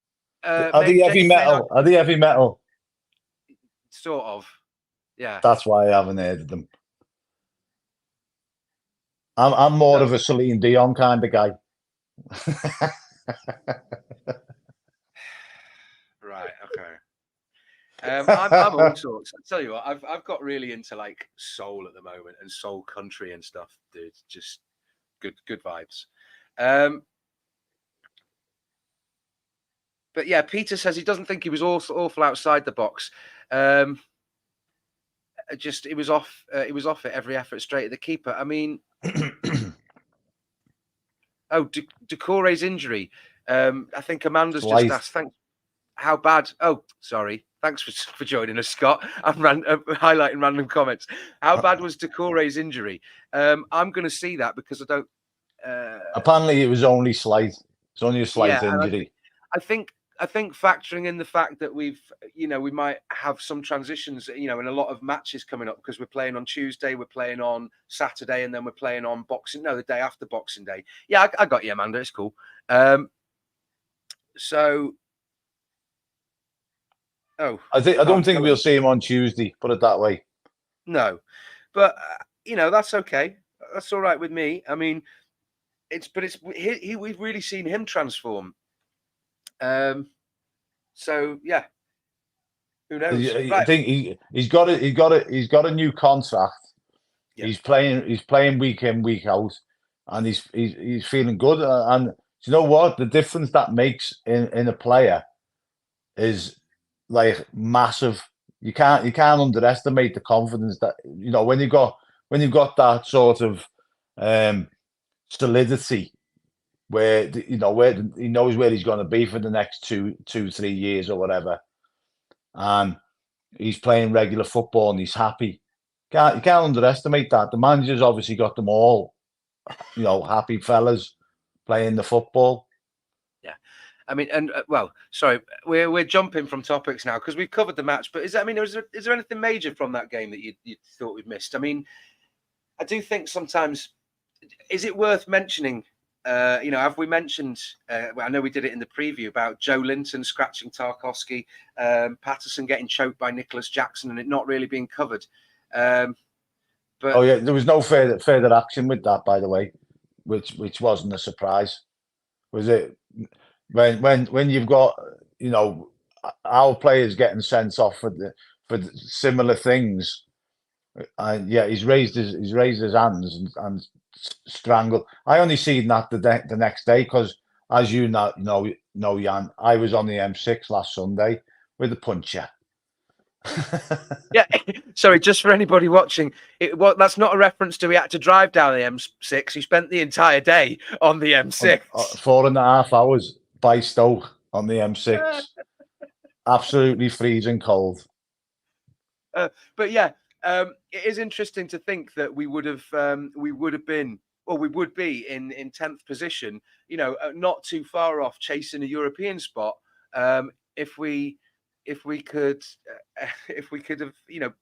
B: Are they heavy metal? Are they heavy metal?
A: Sort of. Yeah.
B: That's why I haven't heard of them. I'm more of a Celine Dion kind of guy.
A: Right. Okay. I'm all sorts. I tell you what, I've got really into like soul at the moment and soul country and stuff, dude. Just good vibes. But yeah, Peter says he doesn't think he was awful outside the box. Just it was off. It was off at every effort straight at the keeper. I mean, Decore's injury. I think Amanda's just asked. Thanks. How bad? Oh, sorry. Thanks for joining us, Scott. I'm highlighting random comments. How bad was Decore's injury? I'm going to see that because I don't.
B: Apparently, it was only slight. It's only a slight injury.
A: I think factoring in the fact that we might have some transitions, in a lot of matches coming up because we're playing on Tuesday, we're playing on Saturday, and then we're playing on the day after Boxing Day. Yeah, I got you, Amanda. It's cool. So,
B: I don't think we'll see him on Tuesday. Put it that way.
A: No, but that's okay. That's all right with me. I mean, we've really seen him transform. So yeah, who knows?
B: I think he's got a new contract. Yeah. He's playing week in, week out, and he's feeling good. And you know what? The difference that makes in a player is like massive. You can't underestimate the confidence that when you've got that sort of solidity. Where he knows where he's going to be for the next 2-3 years or whatever, and he's playing regular football and he's happy. You can't underestimate that. The manager's obviously got them all, happy fellas playing the football.
A: Yeah, I mean, and sorry, we're jumping from topics now because we've covered the match. But is there anything major from that game that you thought we'd missed? I mean, I do think sometimes is it worth mentioning? Have we mentioned, I know we did it in the preview about Joe Linton scratching Tarkowski, Patterson getting choked by Nicholas Jackson and it not really being covered. But
B: there was no further action with that, by the way, which wasn't a surprise. Was it when you've got, our players getting sent off for similar things? And yeah, he's raised his hands and strangled. I only seen that the next day because, as you know, Yann, I was on the M6 last Sunday with a puncher.
A: Yeah, sorry, just for anybody watching, that's not a reference to he had to drive down the M6. He spent the entire day on the M6.
B: 4.5 hours by Stoke on the M6. Absolutely freezing cold.
A: But yeah. It is interesting to think that we would be in 10th position, not too far off chasing a European spot. If we could have,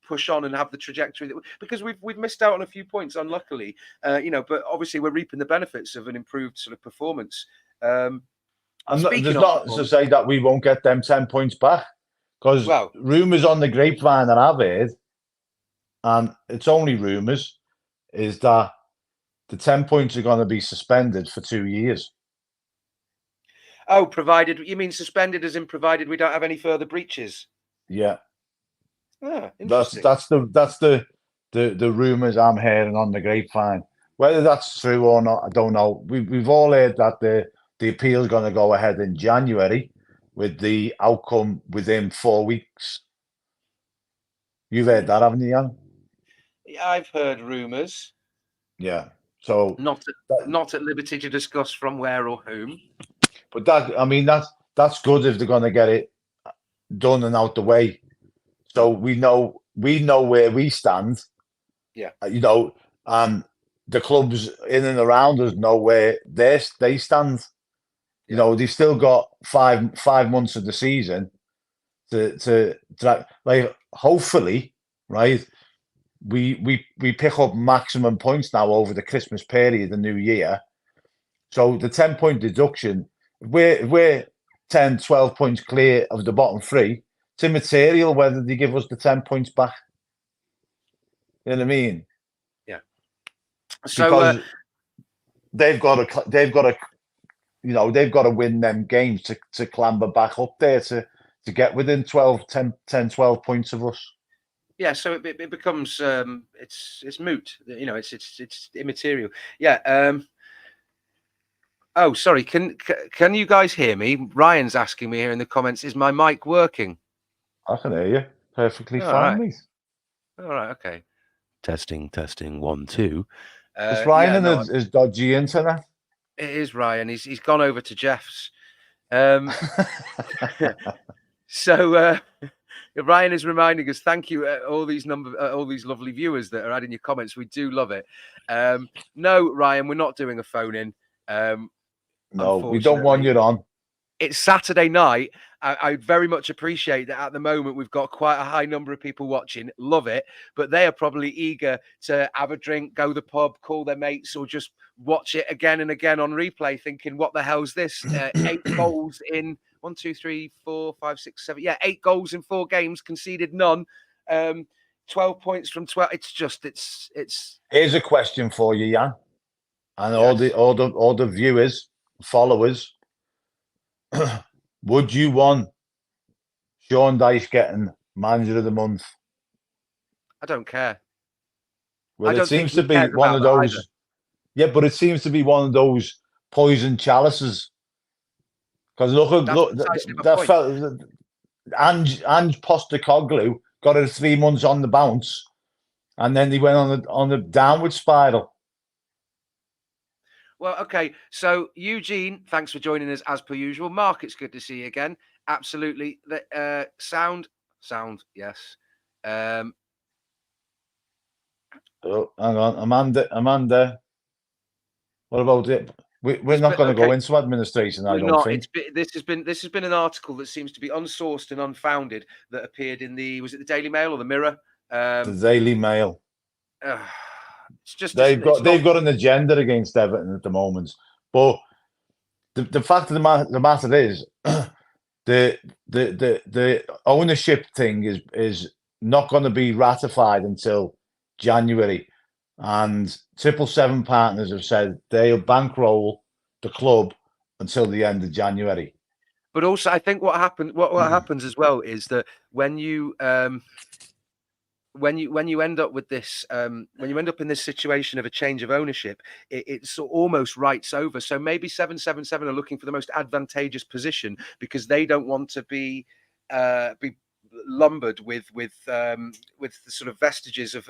A: push on and have the trajectory because we've missed out on a few points, unluckily, but obviously we're reaping the benefits of an improved sort of performance.
B: There's not to say that we won't get them 10 points back because rumours on the grapevine that I've heard and it's only rumours, is that the 10 points are going to be suspended for 2 years.
A: Oh, provided you mean suspended as in provided we don't have any further breaches?
B: Yeah.
A: Interesting.
B: That's the rumours I'm hearing on the grapevine. Whether that's true or not, I don't know. We've all heard that the appeal is going to go ahead in January, with the outcome within 4 weeks. You've heard that, haven't you, Yann?
A: Yeah, I've heard rumours.
B: Yeah. So
A: not at liberty to discuss from where or whom.
B: But that's good if they're going to get it done and out the way, so we know where we stand.
A: Yeah.
B: And the clubs in and around us know where they stand. They've still got five months of the season to like, hopefully, right. We pick up maximum points now over the Christmas period, the New Year. So the 10-point deduction, we're 10, 12 points clear of the bottom three. It's immaterial whether they give us the 10 points back. You know what I mean?
A: Yeah. So
B: because they've got to win them games to clamber back up there to get within 10, 12 points of us.
A: Yeah, so it becomes it's moot. It's immaterial. Yeah. Oh, sorry. Can you guys hear me? Ryan's asking me here in the comments, is my mic working?
B: I can hear you perfectly fine, mate.
A: All right. Okay. Testing. 1, 2.
B: Is Ryan in his dodgy internet?
A: It is Ryan. He's gone over to Jeff's. So Ryan is reminding us. Thank you, all these lovely viewers that are adding your comments. We do love it. No, Ryan, we're not doing a phone in.
B: No, we don't want you on.
A: It's Saturday night. I very much appreciate that at the moment we've got quite a high number of people watching. Love it. But they are probably eager to have a drink, go to the pub, call their mates, or just watch it again and again on replay, thinking, what the hell's this? 8 goals in 1, 2, 3, 4, 5, 6, 7. Yeah, 8 goals in 4 games, conceded none. 12 points from 12. It's.
B: Here's a question for you, Yann, and
A: yes.
B: all the viewers, followers. Would you want Sean Dyche getting manager of the month?
A: I don't care.
B: Well, it seems to be one of those. Either. Yeah, but it seems to be one of those poison chalices. Because look, that felt Ange Postecoglou got her 3 months on the bounce, and then he went on the downward spiral.
A: Well, okay. So, Eugene, thanks for joining us as per usual. Mark, it's good to see you again. Absolutely. The sound, yes.
B: Oh, hang on, Amanda. What about it? We're not going to go into administration. I don't think.
A: This has been an article that seems to be unsourced and unfounded that appeared in was it the Daily Mail or the Mirror?
B: The Daily Mail.
A: It's just
B: they've got an agenda against Everton at the moment, but the fact of the matter is the ownership thing is not going to be ratified until January, and 777 partners have said they'll bankroll the club until the end of January.
A: But also, I think what happens as well is that when you end up with this, when you end up in this situation of a change of ownership, it's almost writes over. So maybe 777 are looking for the most advantageous position because they don't want to be lumbered with the sort of vestiges of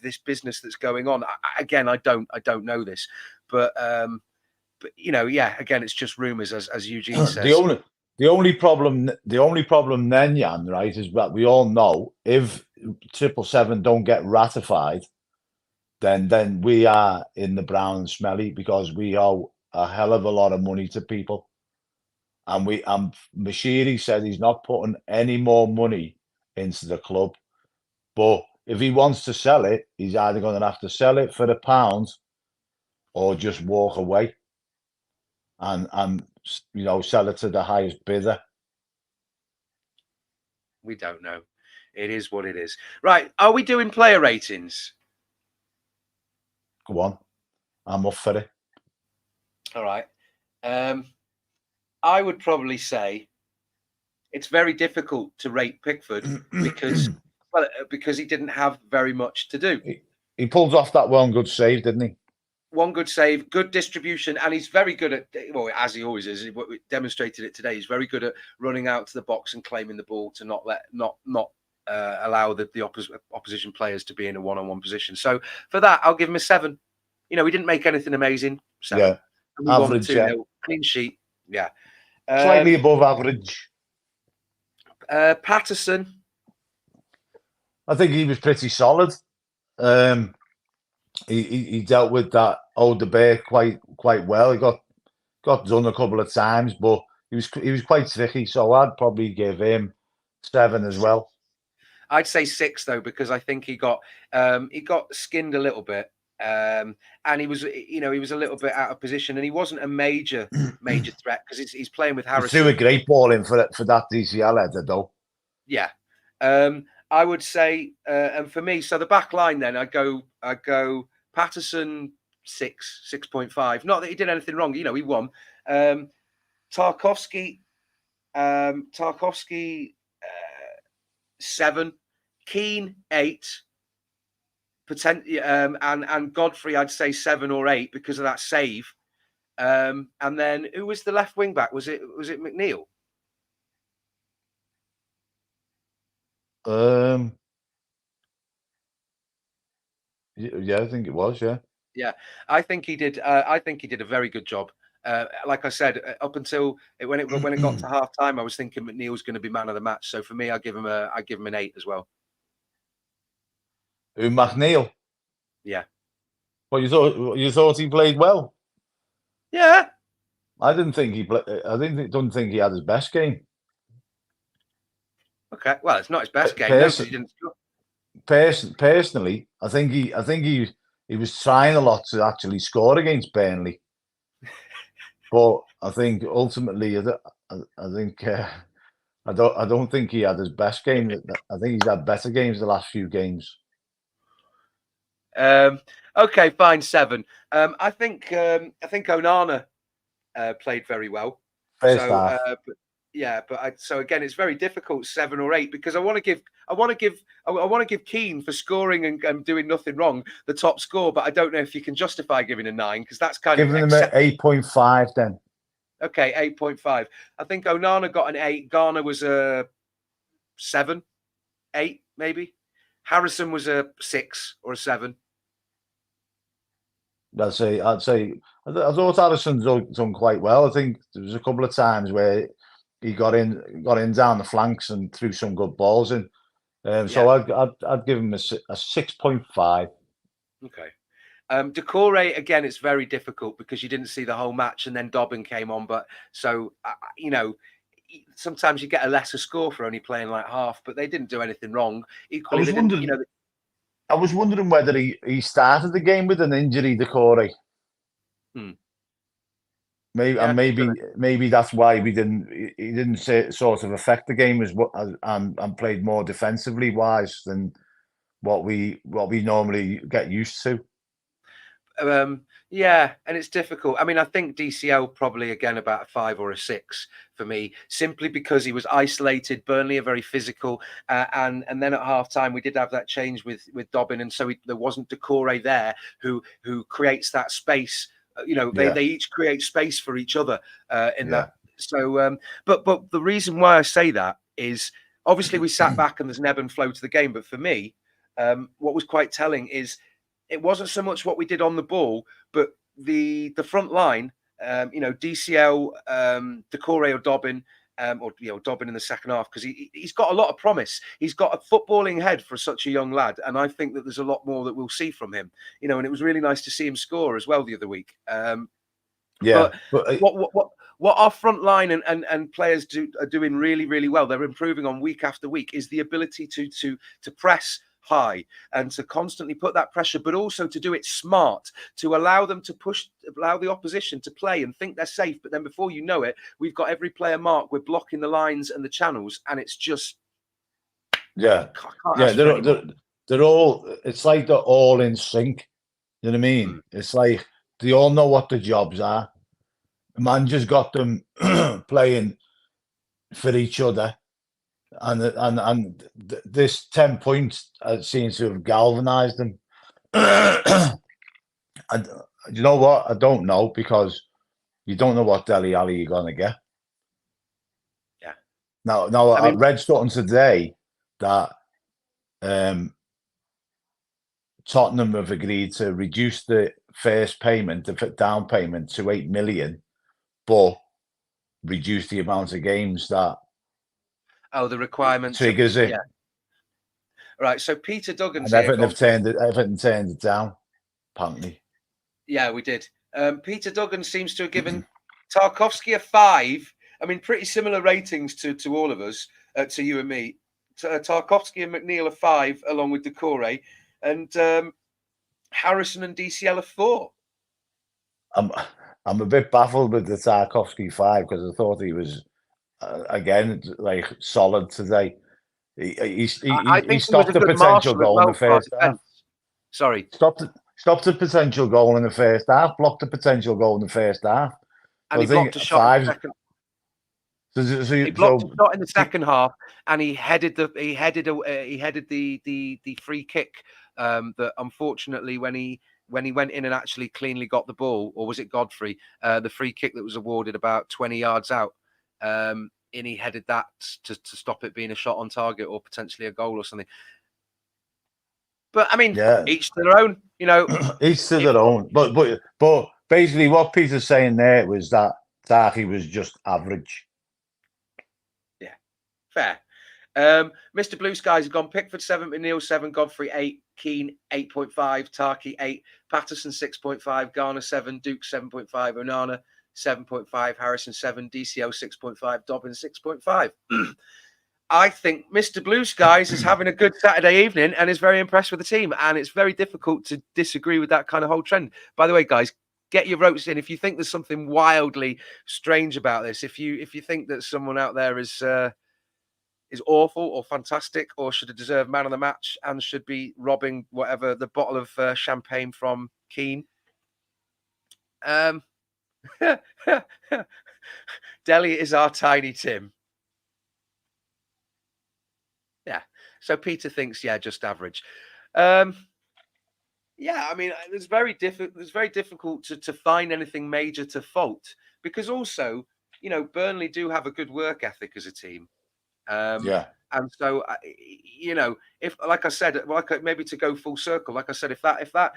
A: this business that's going on. Again, I don't know this, but again, it's just rumors, as Eugene says.
B: The only problem then, Yann, right, is that we all know if 777 don't get ratified, then we are in the brown and smelly because we owe a hell of a lot of money to people. And Mashiri said he's not putting any more money into the club. But if he wants to sell it, he's either going to have to sell it for £1 or just walk away and sell it to the highest bidder.
A: We don't know. It is what it is. Right. Are we doing player ratings?
B: Go on. I'm up for it.
A: All right. I would probably say it's very difficult to rate Pickford because he didn't have very much to do.
B: He pulled off that one good save, didn't he?
A: One good save, good distribution, and he's very good at, well, as he always is. We demonstrated it today. He's very good at running out to the box and claiming the ball to not allow the opposition players to be in a one-on-one position. So for that, I'll give him a 7. You know, he didn't make anything amazing. 7.
B: Yeah, average. Yeah,
A: clean sheet. Yeah,
B: slightly above average.
A: Patterson.
B: I think he was pretty solid. He dealt with that Odegaard quite well. He got done a couple of times, but he was quite tricky. So I'd probably give him 7 as well.
A: I'd say 6 though, because I think he got skinned a little bit, and he was a little bit out of position, and he wasn't a major threat because he's playing with Harrison.
B: He threw a great ball in for that DCL header though.
A: Yeah, I would say, and for me, so the back line then I go Patterson 6.5. Not that he did anything wrong, you know, he won. Tarkowski 7, Keane 8, and Godfrey I'd say 7 or 8 because of that save. And then who was the left wing back? Was it McNeil?
B: Yeah, I think it was.
A: Yeah, I think he did. I think he did a very good job. Like I said, up until when it got to half time, I was thinking McNeil's going to be man of the match. So for me, I give him an 8 as well.
B: Who, McNeil?
A: Yeah.
B: Well, you thought he played well.
A: Yeah.
B: I didn't think he played. Don't think he had his best game.
A: Okay. Well, it's not his best game. No, he didn't score.
B: Personally, I think he was trying a lot to actually score against Burnley, but I think ultimately, I don't think he had his best game. I think he's had better games the last few games.
A: Okay, fine, 7. I think Onana played very well.
B: First half.
A: So again, it's very difficult 7 or 8 because I want to give Keane for scoring and doing nothing wrong the top score, but I don't know if you can justify giving a 9 because that's kind of
B: giving him an 8.5 then.
A: Okay, 8.5. I think Onana got an 8. Garner was a 7, 8 maybe. Harrison was a 6 or a 7.
B: I'd say I thought Harrison's done quite well. I think there was a couple of times where he got in down the flanks and threw some good balls in. So I'd give him a 6.5.
A: Okay. Decore, again, it's very difficult because you didn't see the whole match and then Dobbin came on. But so, sometimes you get a lesser score for only playing like half, but they didn't do anything wrong. Equally,
B: I was wondering whether he started the game with an injury, Decore. Maybe that's why he didn't sort of affect the game and played more defensively wise than what we normally get used to.
A: Yeah, and it's difficult. I mean, I think DCL probably again about a 5 or a 6 for me, simply because he was isolated. Burnley are very physical, and then at half time we did have that change with Dobbin, and so there wasn't Decore there who creates that space. They each create space for each other in that. So, but the reason why I say that is obviously we sat back and there's an ebb and flow to the game. But for me, what was quite telling is it wasn't so much what we did on the ball, but the front line. DCL, Decore or Dobbin. Dobbin in the second half because he's got a lot of promise. He's got a footballing head for such a young lad, and I think that there's a lot more that we'll see from him. And it was really nice to see him score as well the other week. But what our front line and players are doing really, really well, they're improving on week after week, is the ability to press high and to constantly put that pressure, but also to do it smart, to allow them to allow the opposition to play and think they're safe. But then before you know it, we've got every player marked, we're blocking the lines and the channels, and it's just
B: Yeah,
A: Can't
B: yeah.
A: ask for any more.
B: They're all. It's like they're all in sync. You know what I mean? It's like they all know what the jobs are. Man just got them playing for each other, and this 10 points seems to have galvanized them. And you know what? I don't know, because you don't know what Dele Alli you're gonna get.
A: Yeah.
B: Now I read something today that Tottenham have agreed to reduce the first payment, the down payment, to 8 million, but reduce the amount of games that
A: the requirement
B: triggers it.
A: Yeah. Right. So Peter Duggan's
B: and
A: here.
B: Everton turned it down, apparently.
A: Yeah, we did. Peter Duggan seems to have given Tarkowski a 5. I mean, pretty similar ratings to all of us, to you and me. Tarkowski and McNeil are 5, along with Decore, and Harrison and DCL are 4.
B: I'm a bit baffled with the Tarkowski 5, because I thought he was again like solid today. He stopped the potential goal in the first half.
A: Sorry,
B: stopped the potential goal in the first half. Blocked the potential goal in the first half.
A: And he blocked a shot in the second. He blocked a shot in the second half, and he headed the free kick. That unfortunately, when he went in and actually cleanly got the ball, or was it Godfrey? The free kick that was awarded about 20 yards out, and he headed that to stop it being a shot on target or potentially a goal or something. But I mean,
B: yeah,
A: each to their own, you know.
B: Each to their own. But basically, what Peter's saying there was that Darky was just average.
A: Yeah, fair. Mr. Blue Skies have gone Pickford 7, McNeil 7, Godfrey 8, Keane 8.5, Tarky 8, Patterson 6.5, Garner 7, Duke 7.5, Onana 7.5, Harrison 7, DCL 6.5, Dobbins 6.5. I think Mr. Blue Skies is having a good Saturday evening and is very impressed with the team. And it's very difficult to disagree with that kind of whole trend. By the way, guys, get your votes in. If you think there's something wildly strange about this, if you think that someone out there is awful or fantastic or should have deserved man of the match and should be robbing whatever the bottle of champagne from Keane. Delhi is our Tiny Tim. Yeah. So Peter thinks, just average. Yeah, I mean, it's very difficult to find anything major to fault, because also, Burnley do have a good work ethic as a team.
B: Yeah.
A: And so, if, like I said, maybe to go full circle, like I said, if that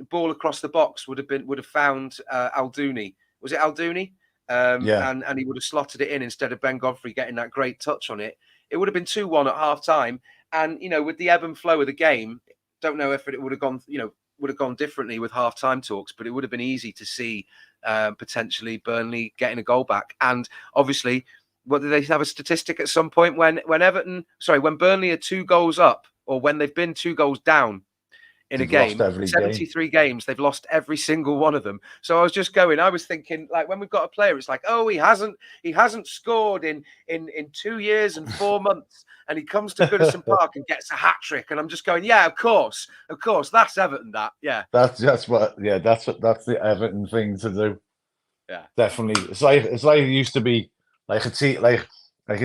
A: ball across the box would have found Aldouni, was it Aldouni?
B: Yeah.
A: And he would have slotted it in instead of Ben Godfrey getting that great touch on it. It would have been 2-1 at half time. And, with the ebb and flow of the game, don't know if it would have gone differently with half time talks, but it would have been easy to see potentially Burnley getting a goal back. And obviously, did they have a statistic at some point when Burnley are 2 goals up, or when they've been 2 goals down in a game, 73 games, they've lost every single one of them. So I was thinking, like, when we've got a player, it's like, oh, he hasn't scored in 2 years and 4 months, and he comes to Goodison Park and gets a hat trick, and I'm just going, yeah, of course, that's Everton.
B: That's the Everton thing to do.
A: Yeah,
B: definitely. It's like it used to be, like a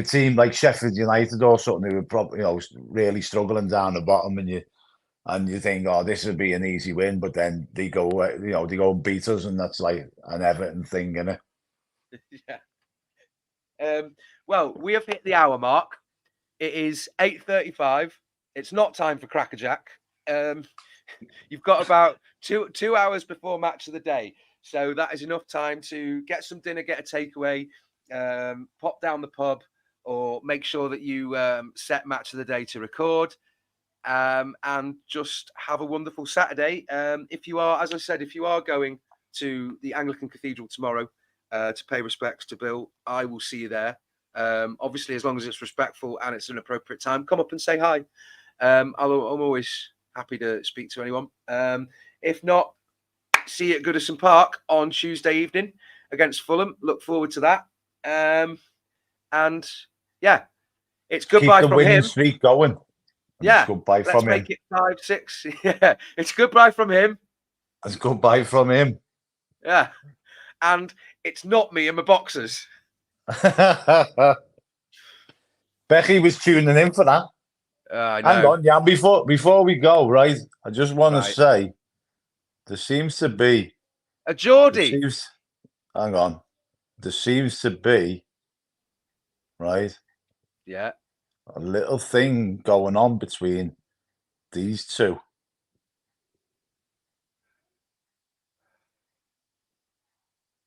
B: team like Sheffield United or something, who were probably really struggling down the bottom, and you think, oh, this would be an easy win, but then they go and beat us, and that's like an Everton thing, isn't it?
A: Yeah. Well, we have hit the hour mark. It is 8:35. It's not time for Crackerjack. You've got about two hours before match of the day, so that is enough time to get some dinner, get a takeaway, pop down the pub, or make sure that you set match of the day to record. And just have a wonderful Saturday. If you are, as I said, if you are going to the Anglican Cathedral tomorrow to pay respects to Bill, I will see you there. Obviously, as long as it's respectful and it's an appropriate time, come up and say hi. I'm always happy to speak to anyone. If not, see you at Goodison Park on Tuesday evening against Fulham. Look forward to that. And yeah. It's goodbye
B: Keep the
A: from
B: winning
A: him.
B: streak going.
A: Yeah,
B: it's goodbye
A: let's
B: from
A: make
B: him.
A: it 5-6. Yeah, it's goodbye from him.
B: It's goodbye from him.
A: Yeah, and it's not me and my boxers.
B: Becky was tuning in for that.
A: I know.
B: Hang on, yeah. Before we go, right? I just want to say there seems to be
A: a Geordie.
B: Hang on. There seems to be right.
A: Yeah.
B: A little thing going on between these two.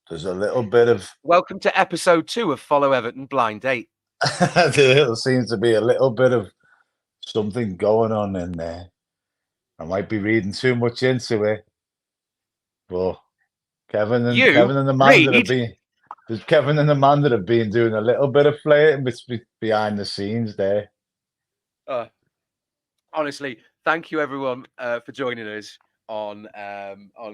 B: There's a little bit of
A: welcome to episode 2 of Follow Everton Blind Date.
B: There seems to be a little bit of something going on in there. I might be reading too much into it, but Kevin and Amanda have been doing a little bit of flirting behind the scenes there.
A: Honestly, thank you everyone for joining us on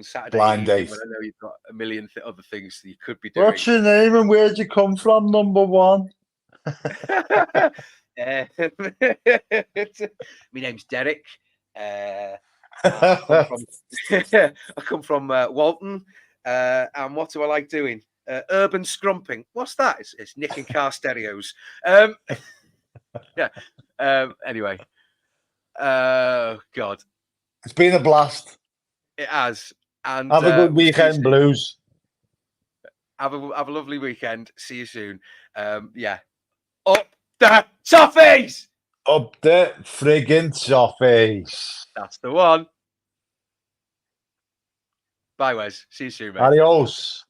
A: Saturday
B: Blind
A: evening.
B: Date.
A: When I know you've got a million other things that you could be doing.
B: What's your name and where'd you come from, number one?
A: My name's Derek. I come from Walton. And what do I like doing? Urban scrumping. What's that? It's nicking car stereos. Yeah. Anyway. God.
B: It's been a blast.
A: It has. And
B: have a good weekend, Blues.
A: Have a lovely weekend. See you soon. Yeah. Up the Toffees!
B: Up the friggin' Toffees.
A: That's the one. Bye, Wes. See you soon, mate.
B: Adios.